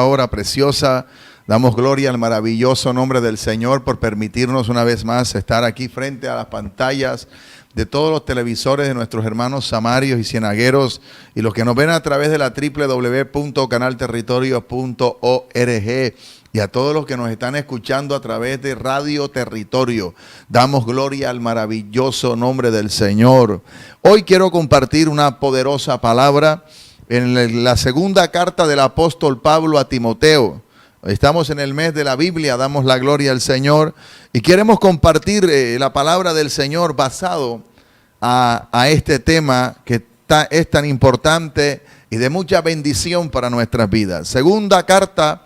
hora preciosa. Damos gloria al maravilloso nombre del Señor por permitirnos una vez más estar aquí frente a las pantallas de todos los televisores de nuestros hermanos samarios y cienagueros y los que nos ven a través de la www.canalterritorio.org y a todos los que nos están escuchando a través de Radio Territorio. Damos gloria al maravilloso nombre del Señor. Hoy quiero compartir una poderosa palabra en la segunda carta del apóstol Pablo a Timoteo. Estamos en el mes de la Biblia, damos la gloria al Señor y queremos compartir la palabra del Señor basado a este tema que es tan importante y de mucha bendición para nuestras vidas. Segunda carta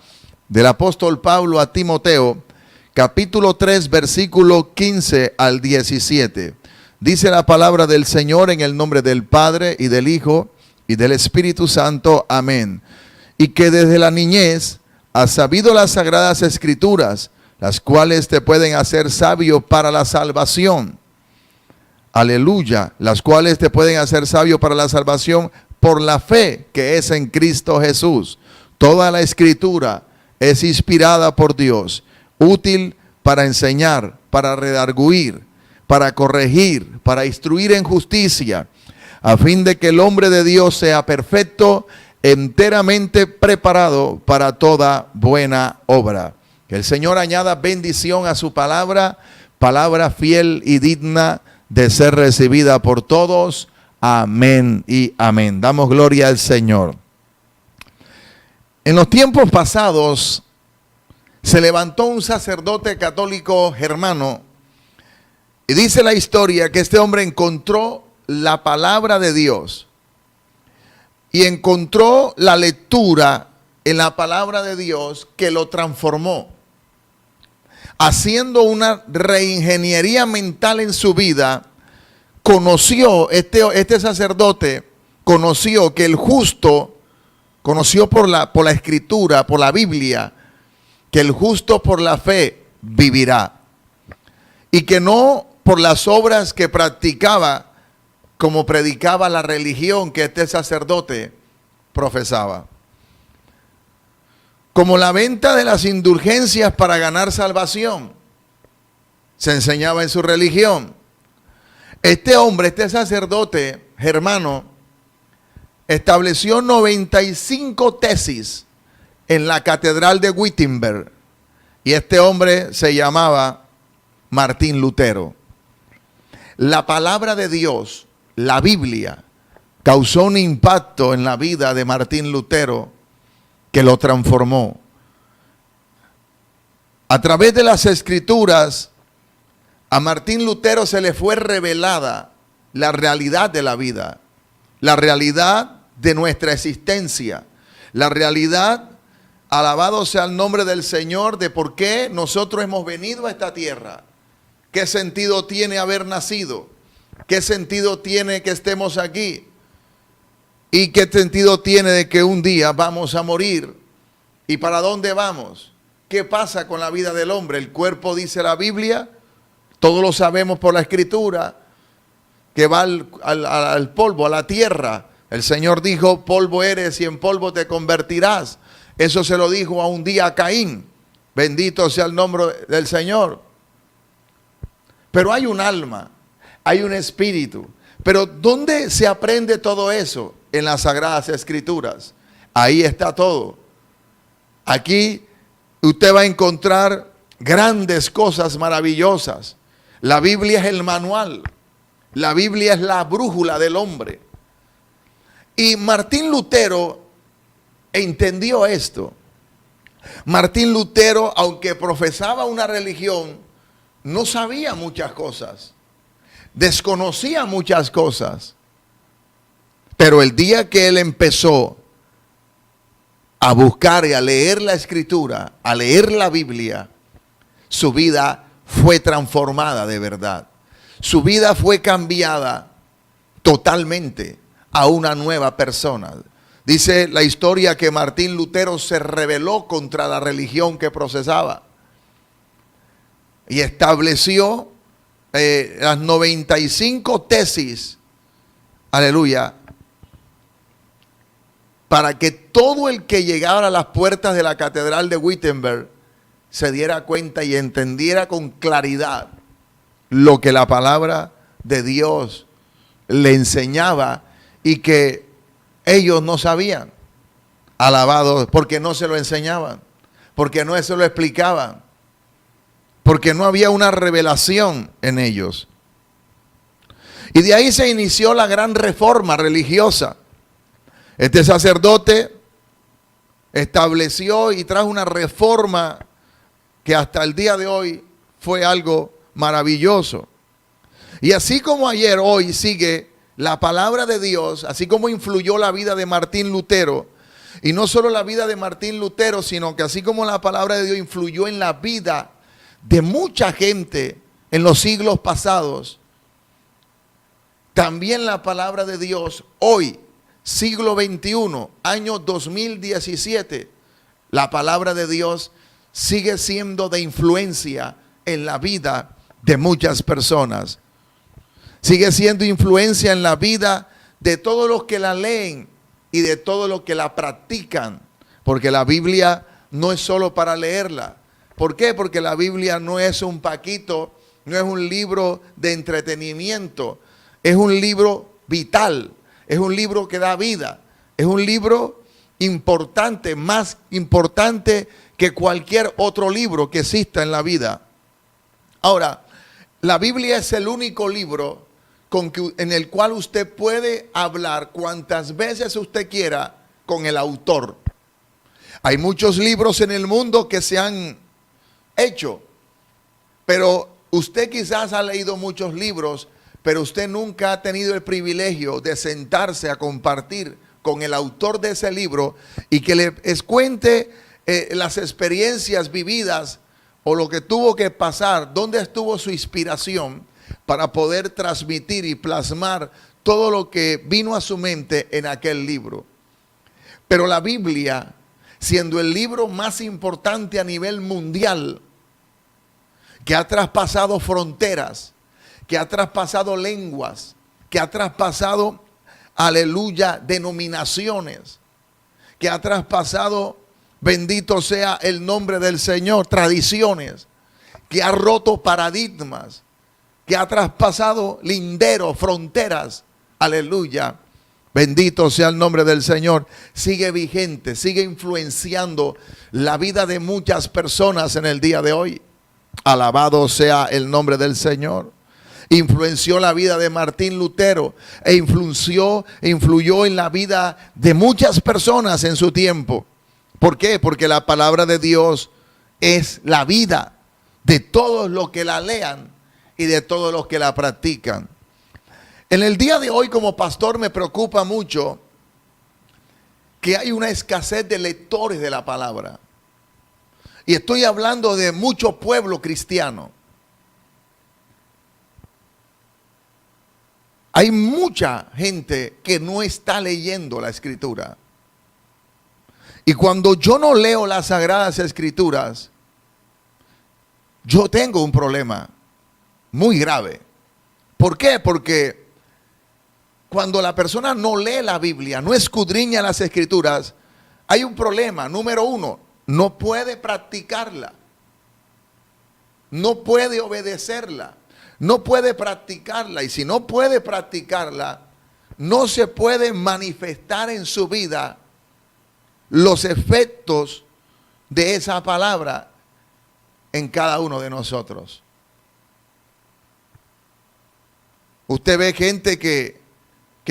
del apóstol Pablo a Timoteo, capítulo 3, versículo 15 al 17. Dice la palabra del Señor en el nombre del Padre y del Hijo y del Espíritu Santo. Amén. Y que desde la niñez has sabido las sagradas escrituras, las cuales te pueden hacer sabio para la salvación. Aleluya, las cuales te pueden hacer sabio para la salvación por la fe que es en Cristo Jesús. Toda la escritura es inspirada por Dios, útil para enseñar, para redarguir, para corregir, para instruir en justicia, a fin de que el hombre de Dios sea perfecto, enteramente preparado para toda buena obra. Que el Señor añada bendición a su palabra, palabra fiel y digna de ser recibida por todos. Amén y amén. Damos gloria al Señor. En los tiempos pasados se levantó un sacerdote católico germano y dice la historia que este hombre encontró la palabra de Dios. Y encontró la lectura en la palabra de Dios que lo transformó. Haciendo una reingeniería mental en su vida, conoció, este sacerdote conoció que el justo, conoció por la escritura, por la Biblia, que el justo por la fe vivirá. Y que no por las obras que practicaba, como predicaba la religión que este sacerdote profesaba. Como la venta de las indulgencias para ganar salvación, se enseñaba en su religión. Este hombre, este sacerdote germano, estableció 95 tesis en la catedral de Wittenberg. Y este hombre se llamaba Martín Lutero. La palabra de Dios, la Biblia, causó un impacto en la vida de Martín Lutero que lo transformó. A través de las escrituras, a Martín Lutero se le fue revelada la realidad de la vida, la realidad de nuestra existencia, la realidad, alabado sea el nombre del Señor, de por qué nosotros hemos venido a esta tierra. ¿Qué sentido tiene haber nacido? ¿Qué sentido tiene que estemos aquí? ¿Y qué sentido tiene de que un día vamos a morir? ¿Y para dónde vamos? ¿Qué pasa con la vida del hombre? El cuerpo, dice la Biblia, todos lo sabemos por la escritura, que va al polvo, a la tierra. El Señor dijo, polvo eres y en polvo te convertirás. Eso se lo dijo a un día a Caín. Bendito sea el nombre del Señor. Pero hay un alma. Hay un espíritu. Pero ¿dónde se aprende todo eso? En las Sagradas Escrituras. Ahí está todo. Aquí usted va a encontrar grandes cosas maravillosas. La Biblia es el manual. La Biblia es la brújula del hombre. Y Martín Lutero entendió esto. Martín Lutero, aunque profesaba una religión, no sabía muchas cosas. Desconocía muchas cosas, pero el día que él empezó a buscar y a leer la escritura, a leer la Biblia, su vida fue transformada de verdad. Su vida fue cambiada totalmente a una nueva persona. Dice la historia que Martín Lutero se rebeló contra la religión que profesaba y estableció las 95 tesis, aleluya, para que todo el que llegara a las puertas de la catedral de Wittenberg se diera cuenta y entendiera con claridad lo que la palabra de Dios le enseñaba y que ellos no sabían. Alabados, porque no se lo enseñaban, porque no se lo explicaban, porque no había una revelación en ellos. Y de ahí se inició la gran reforma religiosa. Este sacerdote estableció y trajo una reforma que hasta el día de hoy fue algo maravilloso. Y así como ayer, hoy sigue la palabra de Dios, así como influyó la vida de Martín Lutero, y no solo la vida de Martín Lutero, sino que así como la palabra de Dios influyó en la vida de mucha gente en los siglos pasados, también la palabra de Dios hoy, siglo XXI, año 2017, la palabra de Dios sigue siendo de influencia en la vida de muchas personas. Sigue siendo influencia en la vida de todos los que la leen y de todos los que la practican. Porque la Biblia no es solo para leerla. ¿Por qué? Porque la Biblia no es un paquito, no es un libro de entretenimiento. Es un libro vital, es un libro que da vida, es un libro importante, más importante que cualquier otro libro que exista en la vida. Ahora, la Biblia es el único libro en el cual usted puede hablar cuantas veces usted quiera con el autor. Hay muchos libros en el mundo que se han hecho, pero usted quizás ha leído muchos libros, pero usted nunca ha tenido el privilegio de sentarse a compartir con el autor de ese libro y que les cuente las experiencias vividas o lo que tuvo que pasar, dónde estuvo su inspiración para poder transmitir y plasmar todo lo que vino a su mente en aquel libro. Pero la Biblia, siendo el libro más importante a nivel mundial, que ha traspasado fronteras, que ha traspasado lenguas, que ha traspasado, aleluya, denominaciones, que ha traspasado, bendito sea el nombre del Señor, tradiciones, que ha roto paradigmas, que ha traspasado linderos, fronteras, aleluya, bendito sea el nombre del Señor, sigue vigente, sigue influenciando la vida de muchas personas en el día de hoy. Alabado sea el nombre del Señor. Influenció la vida de Martín Lutero e influyó en la vida de muchas personas en su tiempo. ¿Por qué? Porque la palabra de Dios es la vida de todos los que la lean y de todos los que la practican. En el día de hoy, como pastor, me preocupa mucho que hay una escasez de lectores de la palabra. Y estoy hablando de mucho pueblo cristiano. Hay mucha gente que no está leyendo la Escritura. Y cuando yo no leo las Sagradas Escrituras, yo tengo un problema muy grave. ¿Por qué? Porque cuando la persona no lee la Biblia, no escudriña las Escrituras, hay un problema. Número uno, no puede practicarla. No puede obedecerla. No puede practicarla. Y si no puede practicarla, no se puede manifestar en su vida los efectos de esa palabra en cada uno de nosotros. Usted ve gente que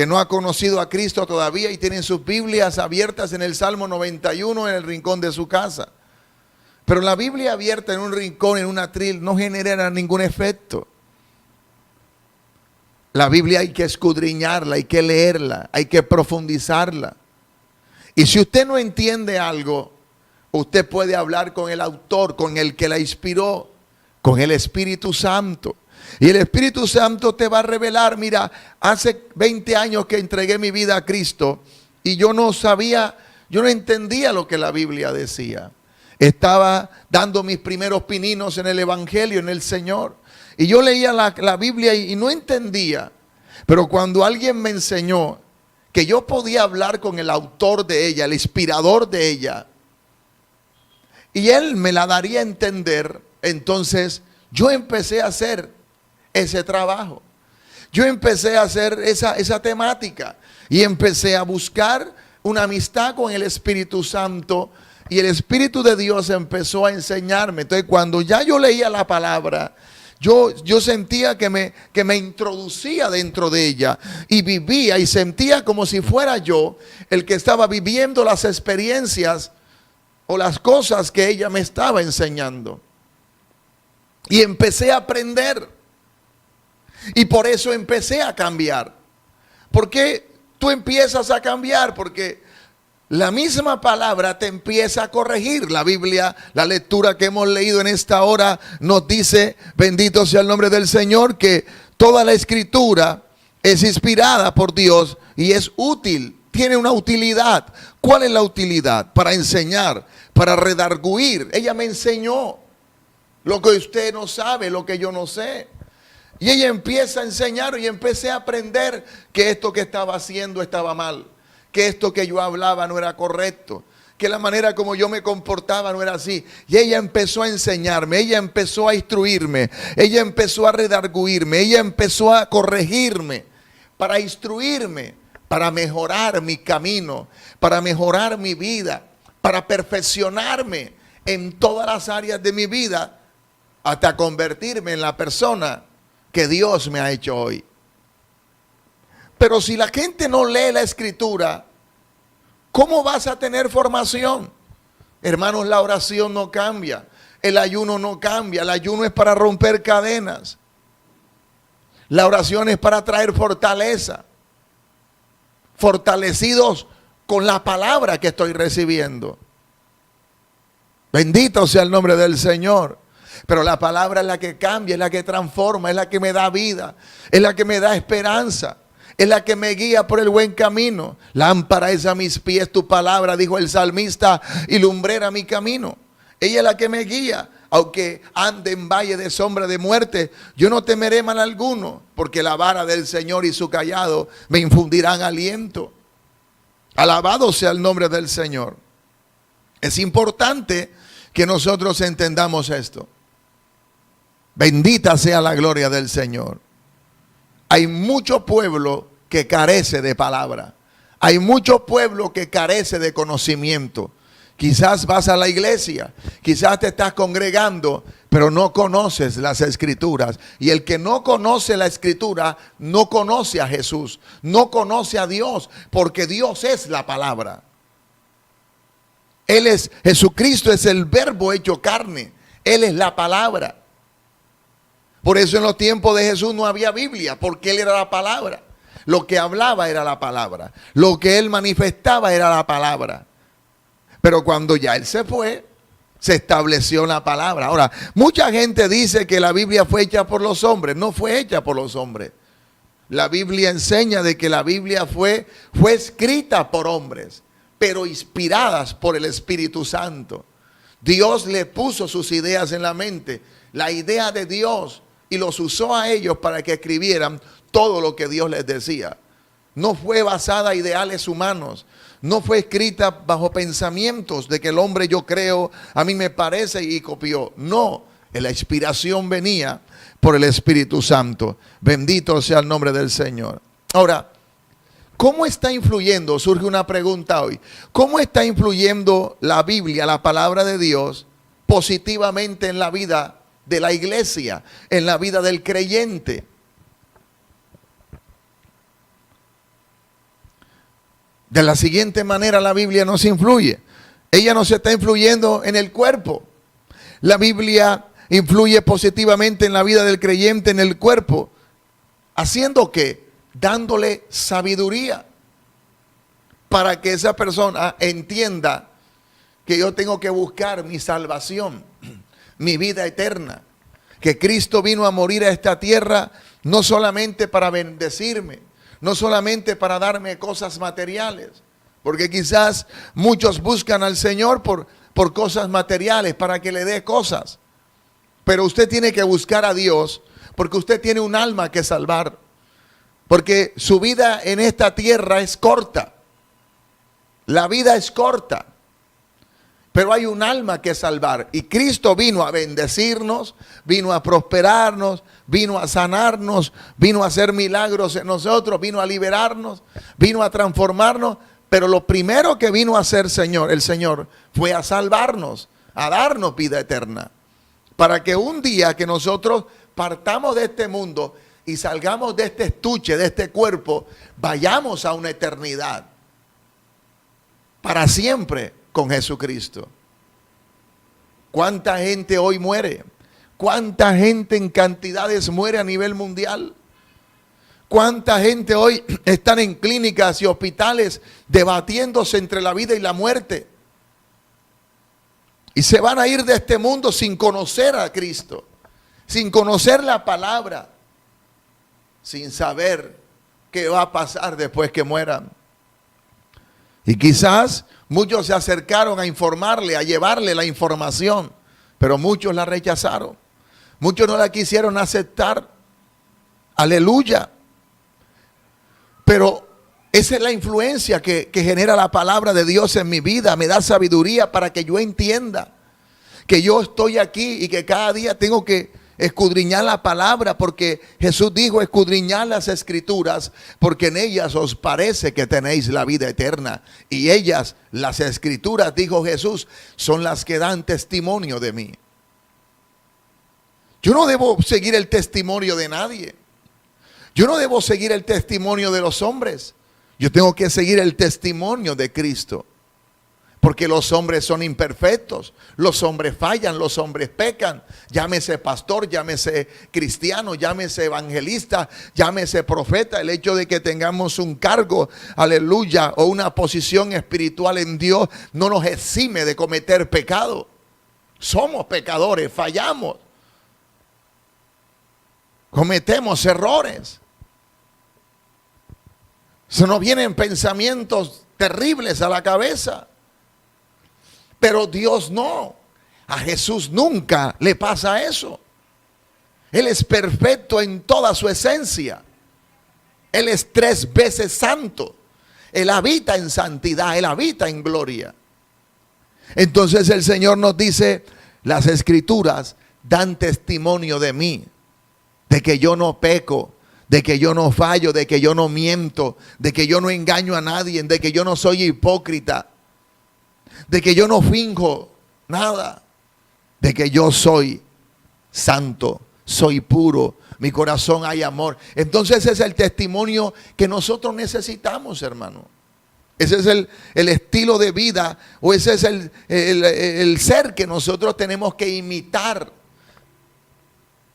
no ha conocido a Cristo todavía y tienen sus Biblias abiertas en el Salmo 91 en el rincón de su casa. Pero la Biblia abierta en un rincón, en un atril, no genera ningún efecto. La Biblia hay que escudriñarla, hay que leerla, hay que profundizarla. Y si usted no entiende algo, usted puede hablar con el autor, con el que la inspiró, con el Espíritu Santo. Y el Espíritu Santo te va a revelar, mira, hace 20 años que entregué mi vida a Cristo y yo no sabía, yo no entendía lo que la Biblia decía. Estaba dando mis primeros pininos en el Evangelio, en el Señor. Y yo leía la Biblia y no entendía. Pero cuando alguien me enseñó que yo podía hablar con el autor de ella, el inspirador de ella, y él me la daría a entender. Entonces yo empecé a hacer ese trabajo. Yo empecé a hacer esa temática y empecé a buscar una amistad con el Espíritu Santo, y el Espíritu de Dios empezó a enseñarme. Entonces, cuando ya yo leía la palabra, yo sentía que me introducía dentro de ella y vivía y sentía como si fuera yo el que estaba viviendo las experiencias o las cosas que ella me estaba enseñando. Y empecé a aprender. Y por eso empecé a cambiar. ¿Por qué tú empiezas a cambiar? Porque la misma palabra te empieza a corregir. La Biblia, la lectura que hemos leído en esta hora nos dice, bendito sea el nombre del Señor, que toda la escritura es inspirada por Dios y es útil, tiene una utilidad. ¿Cuál es la utilidad? Para enseñar, para redarguir. Ella me enseñó lo que usted no sabe, lo que yo no sé. Y ella empieza a enseñar y empecé a aprender que esto que estaba haciendo estaba mal, que esto que yo hablaba no era correcto, que la manera como yo me comportaba no era así. Y ella empezó a enseñarme, ella empezó a instruirme, ella empezó a redarguirme, ella empezó a corregirme, para instruirme, para mejorar mi camino, para mejorar mi vida, para perfeccionarme en todas las áreas de mi vida, hasta convertirme en la persona que Dios me ha hecho hoy. Pero si la gente no lee la escritura, ¿cómo vas a tener formación? Hermanos, la oración no cambia, el ayuno no cambia. El ayuno es para romper cadenas. La oración es para traer fortaleza. Fortalecidos con la palabra que estoy recibiendo. Bendito sea el nombre del Señor. Pero la palabra es la que cambia, es la que transforma, es la que me da vida, es la que me da esperanza, es la que me guía por el buen camino. Lámpara es a mis pies tu palabra, dijo el salmista, y lumbrera mi camino. Ella es la que me guía. Aunque ande en valle de sombra de muerte, yo no temeré mal alguno, porque la vara del Señor y su cayado me infundirán aliento. Alabado sea el nombre del Señor. Es importante que nosotros entendamos esto. Bendita sea la gloria del Señor. Hay mucho pueblo que carece de palabra. Hay mucho pueblo que carece de conocimiento. Quizás vas a la iglesia, quizás te estás congregando, pero no conoces las escrituras. Y el que no conoce la escritura no conoce a Jesús, no conoce a Dios, porque Dios es la palabra. Él es, Jesucristo es el verbo hecho carne. Él es la palabra. Por eso en los tiempos de Jesús no había Biblia, porque Él era la palabra. Lo que hablaba era la palabra. Lo que Él manifestaba era la palabra. Pero cuando ya Él se fue, se estableció la palabra. Ahora, mucha gente dice que la Biblia fue hecha por los hombres. No fue hecha por los hombres. La Biblia enseña de que la Biblia fue escrita por hombres, pero inspiradas por el Espíritu Santo. Dios le puso sus ideas en la mente, la idea de Dios, y los usó a ellos para que escribieran todo lo que Dios les decía. No fue basada en ideales humanos, no fue escrita bajo pensamientos de que el hombre yo creo, a mí me parece y copió. No, la inspiración venía por el Espíritu Santo. Bendito sea el nombre del Señor. Ahora, ¿cómo está influyendo? Surge una pregunta hoy. ¿Cómo está influyendo la Biblia, la palabra de Dios, positivamente en la vida de la iglesia, en la vida del creyente? De la siguiente manera la Biblia nos influye. Ella nos está influyendo en el cuerpo. La Biblia influye positivamente en la vida del creyente, en el cuerpo. ¿Haciendo qué? Dándole sabiduría para que esa persona entienda que yo tengo que buscar mi salvación, mi vida eterna, que Cristo vino a morir a esta tierra no solamente para bendecirme, no solamente para darme cosas materiales, porque quizás muchos buscan al Señor por cosas materiales, para que le dé cosas, pero usted tiene que buscar a Dios porque usted tiene un alma que salvar. Porque su vida en esta tierra es corta. La vida es corta. Pero hay un alma que salvar. Y Cristo vino a bendecirnos, vino a prosperarnos, vino a sanarnos, vino a hacer milagros en nosotros, vino a liberarnos, vino a transformarnos. Pero lo primero que vino a hacer el Señor, fue a salvarnos, a darnos vida eterna. Para que un día que nosotros partamos de este mundo y salgamos de este estuche, de este cuerpo, vayamos a una eternidad. Para siempre con Jesucristo. ¿Cuánta gente hoy muere? ¿Cuánta gente en cantidades muere a nivel mundial? ¿Cuánta gente hoy están en clínicas y hospitales debatiéndose entre la vida y la muerte? Y se van a ir de este mundo sin conocer a Cristo, sin conocer la palabra, sin saber qué va a pasar después que mueran. Y quizás muchos se acercaron a informarle, a llevarle la información, pero muchos la rechazaron. Muchos no la quisieron aceptar. Aleluya. Pero esa es la influencia que genera la palabra de Dios en mi vida. Me da sabiduría para que yo entienda que yo estoy aquí y que cada día tengo que escudriñar la palabra, porque Jesús dijo: escudriñad las escrituras, porque en ellas os parece que tenéis la vida eterna. Y ellas, las escrituras, dijo Jesús, son las que dan testimonio de mí. Yo no debo seguir el testimonio de nadie. Yo no debo seguir el testimonio de los hombres. Yo tengo que seguir el testimonio de Cristo. Porque los hombres son imperfectos, los hombres fallan, los hombres pecan. Llámese pastor, llámese cristiano, llámese evangelista, llámese profeta. El hecho de que tengamos un cargo, aleluya, o una posición espiritual en Dios no nos exime de cometer pecado. Somos pecadores, fallamos, cometemos errores. Se nos vienen pensamientos terribles a la cabeza. Pero Dios no. A Jesús nunca le pasa eso. Él es perfecto en toda su esencia. Él es 3 veces santo. Él habita en santidad, Él habita en gloria. Entonces el Señor nos dice: las escrituras dan testimonio de mí, de que yo no peco, de que yo no fallo, de que yo no miento, de que yo no engaño a nadie, de que yo no soy hipócrita, de que yo no finjo nada, de que yo soy santo, soy puro, mi corazón hay amor. Entonces ese es el testimonio que nosotros necesitamos, hermano. Ese es el estilo de vida, o ese es el ser que nosotros tenemos que imitar.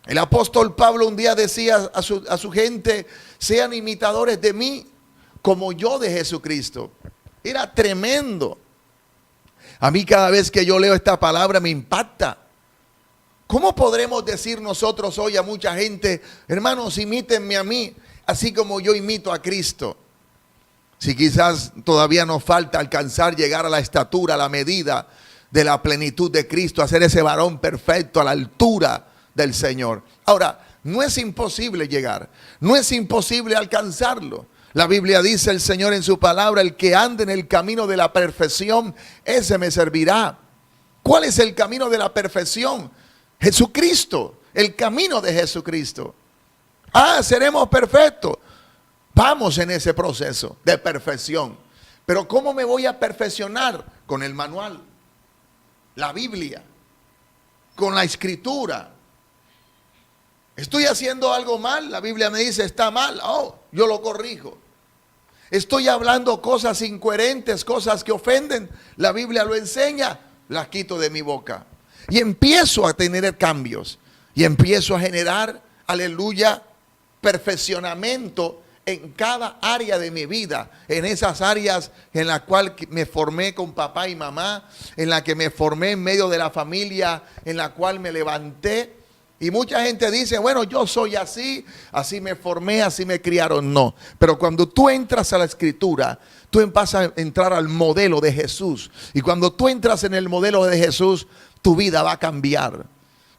El apóstol Pablo un día decía a su gente: sean imitadores de mí como yo de Jesucristo. Era tremendo. A mí cada vez que yo leo esta palabra me impacta. ¿Cómo podremos decir nosotros hoy a mucha gente: hermanos, imítenme a mí, así como yo imito a Cristo? Si quizás todavía nos falta alcanzar, llegar a la estatura, a la medida de la plenitud de Cristo, hacer ese varón perfecto a la altura del Señor. Ahora, no es imposible llegar, no es imposible alcanzarlo. La Biblia dice el Señor en su palabra: el que ande en el camino de la perfección, ese me servirá. ¿Cuál es el camino de la perfección? Jesucristo, el camino de Jesucristo. Seremos perfectos. Vamos en ese proceso de perfección. Pero ¿cómo me voy a perfeccionar? Con el manual, la Biblia, con la escritura. Estoy haciendo algo mal, la Biblia me dice está mal, yo lo corrijo. Estoy hablando cosas incoherentes, cosas que ofenden, la Biblia lo enseña, las quito de mi boca. Y empiezo a tener cambios, y empiezo a generar, aleluya, perfeccionamiento en cada área de mi vida, en esas áreas en las cuales me formé con papá y mamá, en la que me formé en medio de la familia, en la cual me levanté. Y mucha gente dice: bueno, yo soy así, así me formé, así me criaron. No, pero cuando tú entras a la escritura, tú empiezas a entrar al modelo de Jesús. Y cuando tú entras en el modelo de Jesús, tu vida va a cambiar,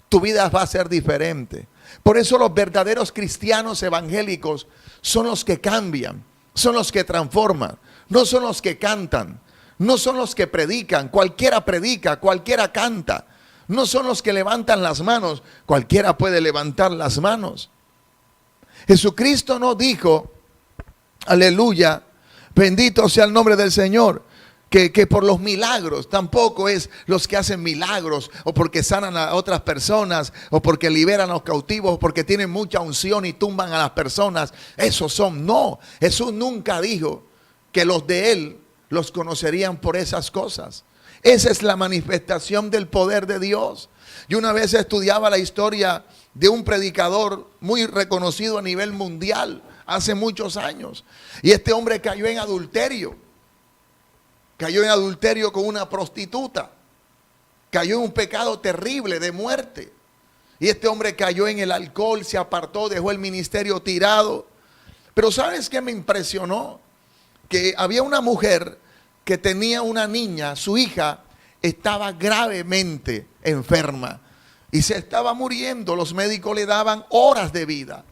tu vida va a ser diferente. Por eso los verdaderos cristianos evangélicos son los que cambian, son los que transforman, no son los que cantan, no son los que predican, cualquiera predica, cualquiera canta, no son los que levantan las manos, cualquiera puede levantar las manos. Jesucristo no dijo, aleluya, bendito sea el nombre del Señor, que por los milagros, tampoco es los que hacen milagros, o porque sanan a otras personas, o porque liberan a los cautivos, o porque tienen mucha unción y tumban a las personas. Esos son, no, Jesús nunca dijo que los de Él los conocerían por esas cosas. Esa es la manifestación del poder de Dios. Yo una vez estudiaba la historia de un predicador muy reconocido a nivel mundial, hace muchos años, y este hombre cayó en adulterio. Cayó en adulterio con una prostituta. Cayó en un pecado terrible de muerte. Y este hombre cayó en el alcohol, se apartó, dejó el ministerio tirado. Pero ¿sabes qué me impresionó? Que había una mujer que tenía una niña, su hija estaba gravemente enferma y se estaba muriendo. Los médicos le daban horas de vida.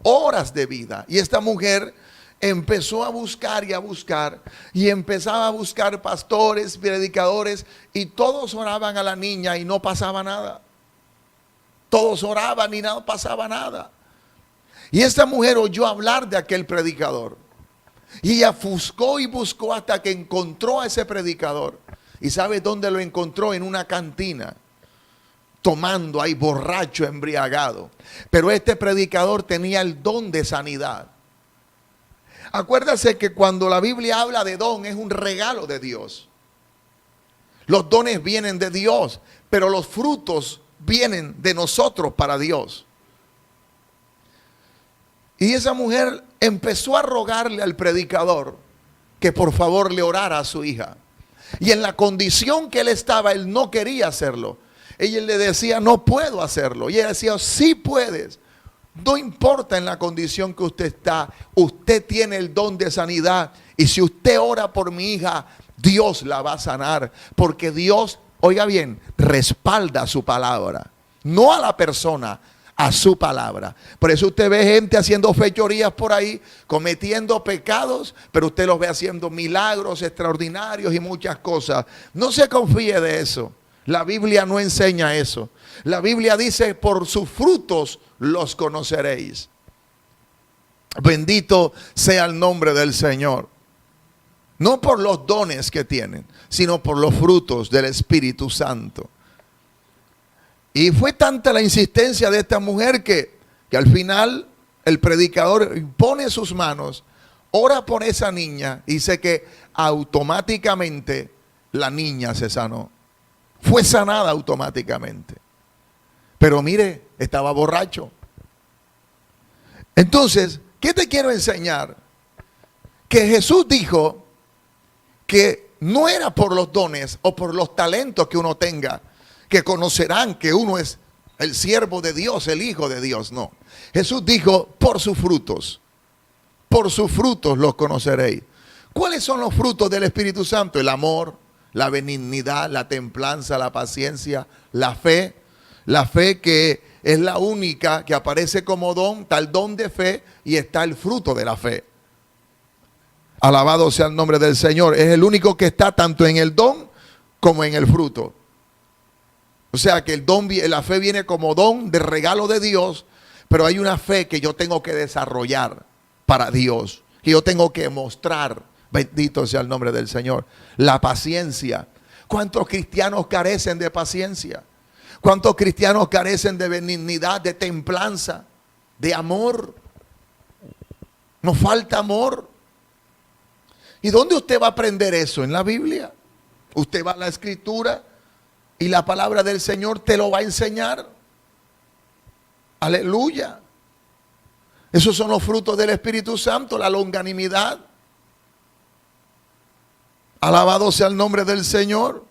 Horas de vida. Y esta mujer empezó a buscar y empezaba a buscar pastores, predicadores, y todos oraban a la niña y no pasaba nada. Todos oraban y no pasaba nada. Y esta mujer oyó hablar de aquel predicador y ella buscó y buscó hasta que encontró a ese predicador. ¿Y sabe dónde lo encontró? En una cantina, tomando ahí, borracho, embriagado. Pero este predicador tenía el don de sanidad. Acuérdase que cuando la Biblia habla de don es un regalo de Dios. Los dones vienen de Dios, pero los frutos vienen de nosotros para Dios. Y esa mujer empezó a rogarle al predicador que por favor le orara a su hija. Y en la condición que él estaba, él no quería hacerlo. Ella le decía, no puedo hacerlo. Y ella decía, sí puedes. No importa en la condición que usted está, usted tiene el don de sanidad. Y si usted ora por mi hija, Dios la va a sanar. Porque Dios, oiga bien, respalda su palabra. No a la persona, a su palabra. Por eso usted ve gente haciendo fechorías por ahí, cometiendo pecados, pero usted los ve haciendo milagros extraordinarios y muchas cosas. No se confíe de eso. La Biblia no enseña eso. La Biblia dice, por sus frutos los conoceréis. Bendito sea el nombre del Señor. No por los dones que tienen, sino por los frutos del Espíritu Santo. Y fue tanta la insistencia de esta mujer que al final el predicador pone sus manos, ora por esa niña y dice que automáticamente la niña se sanó. Fue sanada automáticamente. Pero mire, estaba borracho. Entonces, ¿qué te quiero enseñar? Que Jesús dijo que no era por los dones o por los talentos que uno tenga, que conocerán que uno es el siervo de Dios, el hijo de Dios. No. Jesús dijo, por sus frutos los conoceréis. ¿Cuáles son los frutos del Espíritu Santo? El amor, la benignidad, la templanza, la paciencia, la fe. La fe que es la única que aparece como don, está el don de fe y está el fruto de la fe. Alabado sea el nombre del Señor. Es el único que está tanto en el don como en el fruto. O sea que el don, la fe viene como don de regalo de Dios, pero hay una fe que yo tengo que desarrollar para Dios, que yo tengo que mostrar. Bendito sea el nombre del Señor. La paciencia. ¿Cuántos cristianos carecen de paciencia? ¿Cuántos cristianos carecen de benignidad, de templanza, de amor? Nos falta amor. ¿Y dónde usted va a aprender eso? ¿En la Biblia? Usted va a la Escritura y la palabra del Señor te lo va a enseñar. Aleluya. Esos son los frutos del Espíritu Santo, la longanimidad. Alabado sea el nombre del Señor.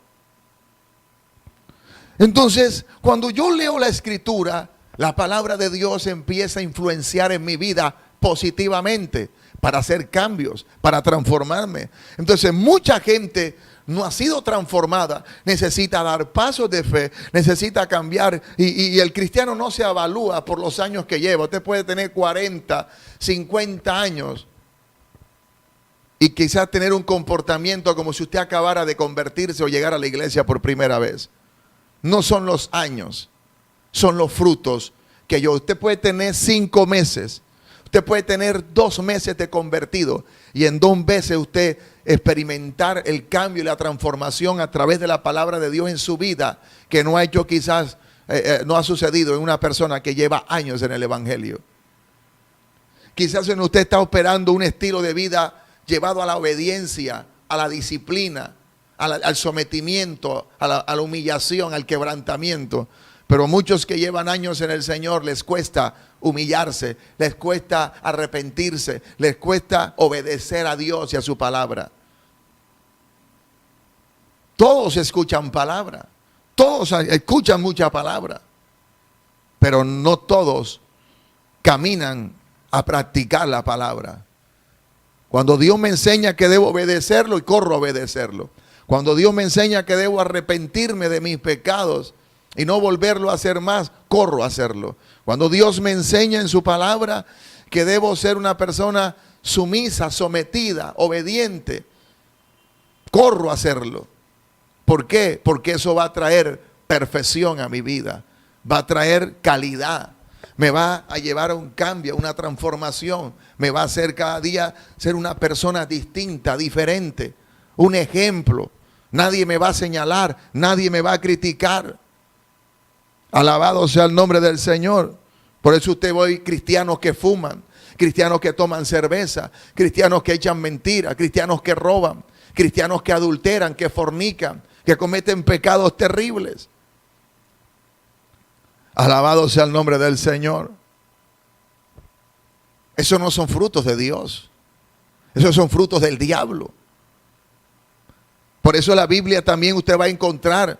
Entonces, cuando yo leo la Escritura, la palabra de Dios empieza a influenciar en mi vida positivamente. para hacer cambios, para transformarme. Entonces mucha gente no ha sido transformada, necesita dar pasos de fe, necesita cambiar. Y el cristiano no se evalúa por los años que lleva. Usted puede tener 40, 50 años y quizás tener un comportamiento como si usted acabara de convertirse o llegar a la iglesia por primera vez. No son los años, son los frutos que usted puede tener 5 meses. Usted puede tener 2 meses de convertido y en 2 meses usted experimentar el cambio y la transformación a través de la palabra de Dios en su vida, que no ha hecho quizás, no ha sucedido en una persona que lleva años en el evangelio. Quizás en usted está operando un estilo de vida llevado a la obediencia, a la disciplina, al sometimiento, a la humillación, al quebrantamiento. Pero muchos que llevan años en el Señor les cuesta humillarse, les cuesta arrepentirse, les cuesta obedecer a Dios y a su palabra. Todos escuchan palabra, todos escuchan mucha palabra, pero no todos caminan a practicar la palabra. Cuando Dios me enseña que debo obedecerlo y corro a obedecerlo. Cuando Dios me enseña que debo arrepentirme de mis pecados y no volverlo a hacer más, corro a hacerlo. Cuando Dios me enseña en su palabra que debo ser una persona sumisa, sometida, obediente, corro a hacerlo. ¿Por qué? Porque eso va a traer perfección a mi vida, va a traer calidad, me va a llevar a un cambio, a una transformación, me va a hacer cada día ser una persona distinta, diferente, un ejemplo. Nadie me va a señalar, nadie me va a criticar. Alabado sea el nombre del Señor. Por eso usted ve cristianos que fuman, cristianos que toman cerveza, cristianos que echan mentiras, cristianos que roban, cristianos que adulteran, que fornican, que cometen pecados terribles. Alabado sea el nombre del Señor. Esos no son frutos de Dios. Esos son frutos del diablo. Por eso la Biblia también usted va a encontrar,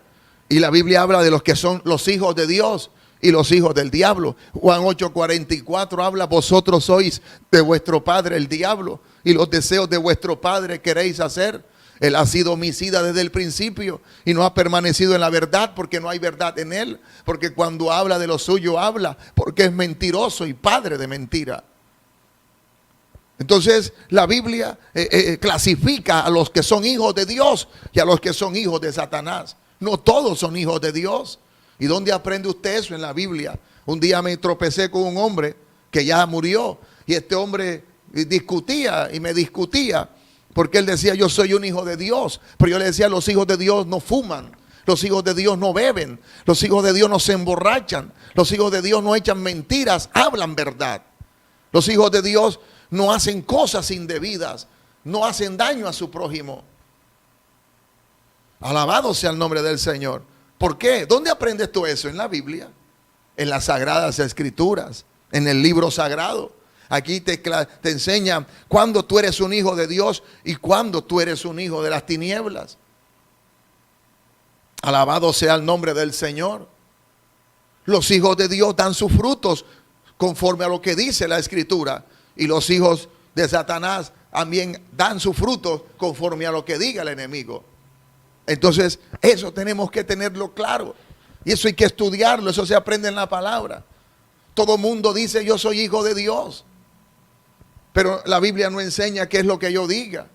y la Biblia habla de los que son los hijos de Dios y los hijos del diablo. Juan 8:44 habla: vosotros sois de vuestro padre el diablo, y los deseos de vuestro padre queréis hacer. Él ha sido homicida desde el principio y no ha permanecido en la verdad, porque no hay verdad en él. Porque cuando habla de lo suyo habla porque es mentiroso y padre de mentira. Entonces la Biblia clasifica a los que son hijos de Dios y a los que son hijos de Satanás. No todos son hijos de Dios. ¿Y dónde aprende usted eso? En la Biblia. Un día me tropecé con un hombre que ya murió, y este hombre discutía y me discutía porque él decía: yo soy un hijo de Dios. Pero yo le decía: los hijos de Dios no fuman, los hijos de Dios no beben, los hijos de Dios no se emborrachan, los hijos de Dios no echan mentiras, hablan verdad. Los hijos de Dios no hacen cosas indebidas, no hacen daño a su prójimo. Alabado sea el nombre del Señor. ¿Por qué? ¿Dónde aprendes tú eso? En la Biblia, en las Sagradas Escrituras, en el libro sagrado. Aquí te enseñan cuándo tú eres un hijo de Dios y cuándo tú eres un hijo de las tinieblas. Alabado sea el nombre del Señor. Los hijos de Dios dan sus frutos conforme a lo que dice la Escritura, y los hijos de Satanás también dan sus frutos conforme a lo que diga el enemigo. Entonces eso tenemos que tenerlo claro, y eso hay que estudiarlo. Eso se aprende en la palabra. Todo mundo dice: yo soy hijo de Dios, pero la Biblia no enseña qué es lo que yo diga.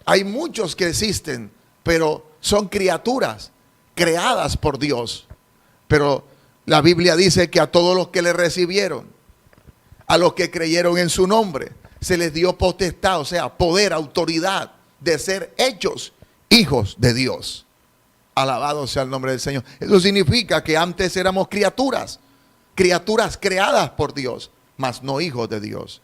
Hay muchos que existen, pero son criaturas creadas por Dios. Pero la Biblia dice que a todos los que le recibieron, a los que creyeron en su nombre, se les dio potestad, o sea, poder, autoridad de ser hechos hijos de Dios. Alabado sea el nombre del Señor. Eso significa que antes éramos criaturas creadas por Dios, mas no hijos de Dios.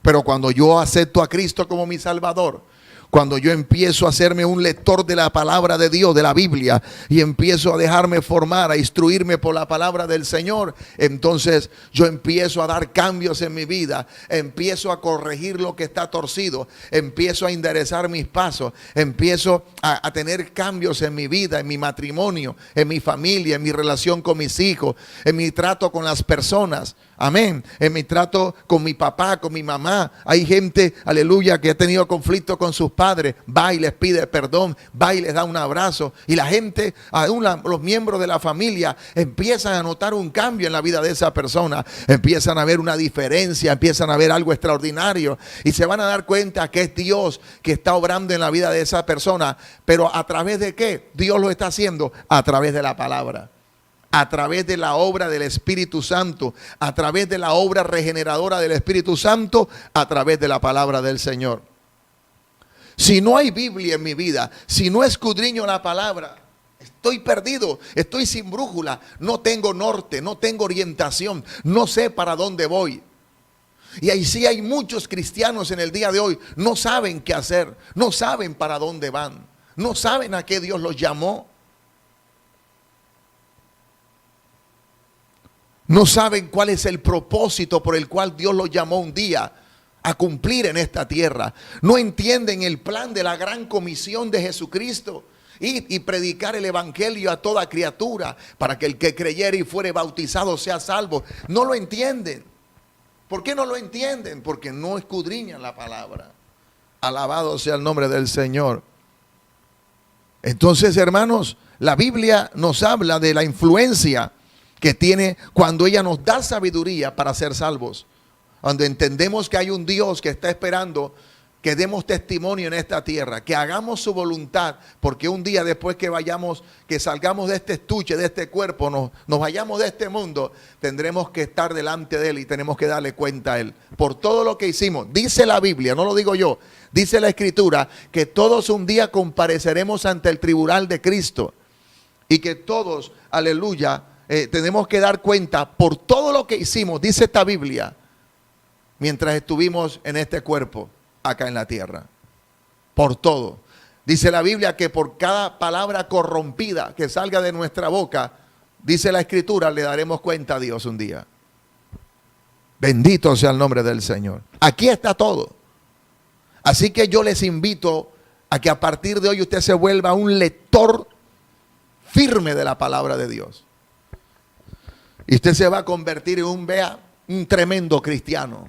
Pero cuando yo acepto a Cristo como mi Salvador, cuando yo empiezo a hacerme un lector de la palabra de Dios, de la Biblia, y empiezo a dejarme formar, a instruirme por la palabra del Señor, entonces yo empiezo a dar cambios en mi vida, empiezo a corregir lo que está torcido, empiezo a enderezar mis pasos, empiezo a tener cambios en mi vida, en mi matrimonio, en mi familia, en mi relación con mis hijos, en mi trato con las personas. Amén. En mi trato con mi papá, con mi mamá, hay gente, aleluya, que ha tenido conflicto con sus padres. Va y les pide perdón, va y les da un abrazo. Y la gente, aún los miembros de la familia, empiezan a notar un cambio en la vida de esa persona. Empiezan a ver una diferencia, empiezan a ver algo extraordinario. Y se van a dar cuenta que es Dios que está obrando en la vida de esa persona. Pero ¿a través de qué? Dios lo está haciendo a través de la palabra. A través de la obra del Espíritu Santo, a través de la obra regeneradora del Espíritu Santo, a través de la palabra del Señor. Si no hay Biblia en mi vida, si no escudriño la palabra, estoy perdido, estoy sin brújula, no tengo norte, no tengo orientación, no sé para dónde voy. Y ahí sí hay muchos cristianos en el día de hoy, no saben qué hacer, no saben para dónde van, no saben a qué Dios los llamó. No saben cuál es el propósito por el cual Dios los llamó un día a cumplir en esta tierra. No entienden el plan de la gran comisión de Jesucristo. Ir y predicar el evangelio a toda criatura para que el que creyere y fuere bautizado sea salvo. No lo entienden. ¿Por qué no lo entienden? Porque no escudriñan la palabra. Alabado sea el nombre del Señor. Entonces, hermanos, la Biblia nos habla de la influencia que tiene cuando ella nos da sabiduría para ser salvos. Cuando entendemos que hay un Dios que está esperando que demos testimonio en esta tierra, que hagamos su voluntad, porque un día después que vayamos, que salgamos de este estuche, de este cuerpo, nos vayamos de este mundo, tendremos que estar delante de Él y tenemos que darle cuenta a Él por todo lo que hicimos. Dice la Biblia, no lo digo yo, dice la Escritura, que todos un día compareceremos ante el tribunal de Cristo y que todos, aleluya, tenemos que dar cuenta por todo lo que hicimos, dice esta Biblia, mientras estuvimos en este cuerpo, acá en la tierra. Por todo. Dice la Biblia que por cada palabra corrompida que salga de nuestra boca, dice la Escritura, le daremos cuenta a Dios un día. Bendito sea el nombre del Señor. Aquí está todo. Así que yo les invito a que a partir de hoy usted se vuelva un lector firme de la palabra de Dios. Y usted se va a convertir en un tremendo cristiano.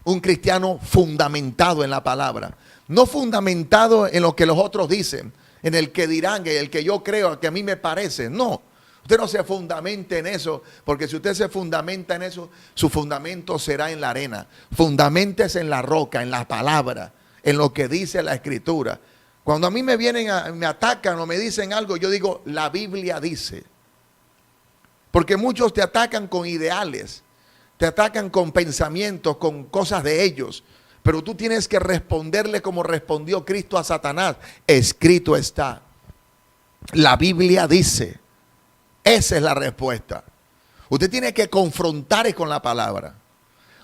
Un cristiano fundamentado en la palabra. No fundamentado en lo que los otros dicen, en el que dirán, en el que yo creo, que a mí me parece. No, usted no se fundamente en eso, porque si usted se fundamenta en eso, su fundamento será en la arena. Fundaméntese en la roca, en la palabra, en lo que dice la Escritura. Cuando a mí me vienen, me atacan o me dicen algo, yo digo, la Biblia dice. Porque muchos te atacan con ideales, te atacan con pensamientos, con cosas de ellos. Pero tú tienes que responderle como respondió Cristo a Satanás. Escrito está. La Biblia dice. Esa es la respuesta. Usted tiene que confrontar con la palabra.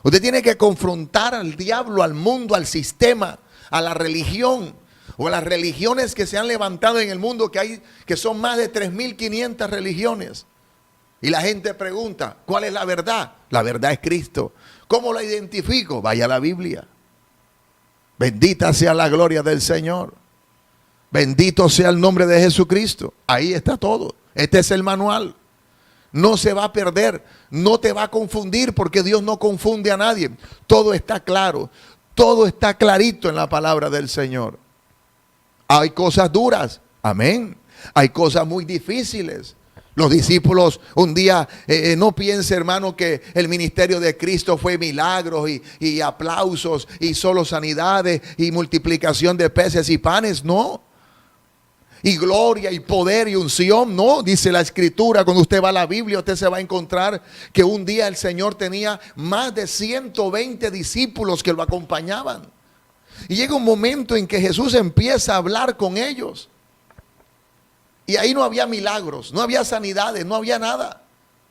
Usted tiene que confrontar al diablo, al mundo, al sistema, a la religión o a las religiones que se han levantado en el mundo, que son más de 3.500 religiones. Y la gente pregunta, ¿cuál es la verdad? La verdad es Cristo. ¿Cómo la identifico? Vaya a la Biblia. Bendita sea la gloria del Señor. Bendito sea el nombre de Jesucristo. Ahí está todo. Este es el manual. No se va a perder. No te va a confundir porque Dios no confunde a nadie. Todo está claro. Todo está clarito en la palabra del Señor. Hay cosas duras. Amén. Hay cosas muy difíciles. Los discípulos un día, no piense hermano que el ministerio de Cristo fue milagros y aplausos y solo sanidades y multiplicación de peces y panes, no. Y gloria y poder y unción, no. Dice la Escritura, cuando usted va a la Biblia, usted se va a encontrar que un día el Señor tenía más de 120 discípulos que lo acompañaban. Y llega un momento en que Jesús empieza a hablar con ellos. Y ahí no había milagros, no había sanidades, no había nada.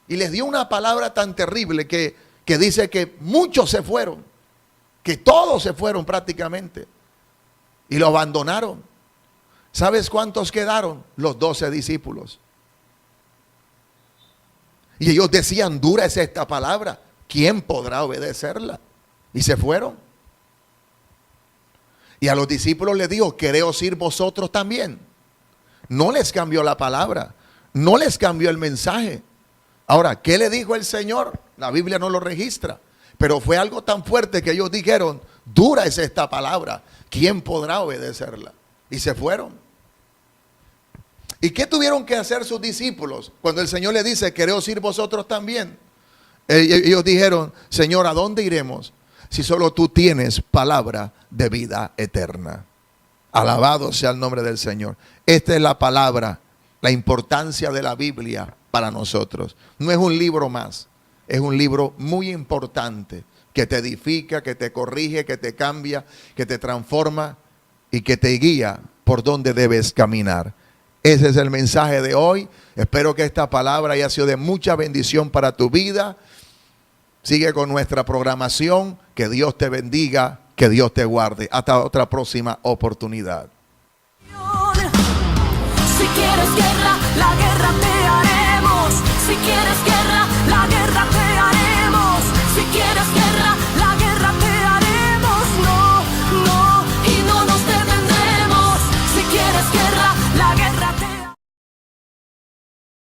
Y les dio una palabra tan terrible que dice que muchos se fueron, que todos se fueron prácticamente. Y lo abandonaron. ¿Sabes cuántos quedaron? Los 12 discípulos. Y ellos decían, dura es esta palabra, ¿quién podrá obedecerla? Y se fueron. Y a los discípulos les dijo, ¿queréis ir vosotros también? No les cambió la palabra, no les cambió el mensaje. Ahora, ¿qué le dijo el Señor? La Biblia no lo registra, pero fue algo tan fuerte que ellos dijeron, dura es esta palabra, ¿quién podrá obedecerla? Y se fueron. ¿Y qué tuvieron que hacer sus discípulos cuando el Señor les dice, queréis ir vosotros también? Ellos dijeron, Señor, ¿a dónde iremos si solo tú tienes palabra de vida eterna? Alabado sea el nombre del Señor. Esta es la palabra, la importancia de la Biblia para nosotros. No es un libro más, es un libro muy importante que te edifica, que te corrige, que te cambia, que te transforma y que te guía por donde debes caminar. Ese es el mensaje de hoy. Espero que esta palabra haya sido de mucha bendición para tu vida. Sigue con nuestra programación. Que Dios te bendiga, que Dios te guarde. Hasta otra próxima oportunidad. Si quieres guerra, la guerra te haremos. Si quieres guerra, la guerra te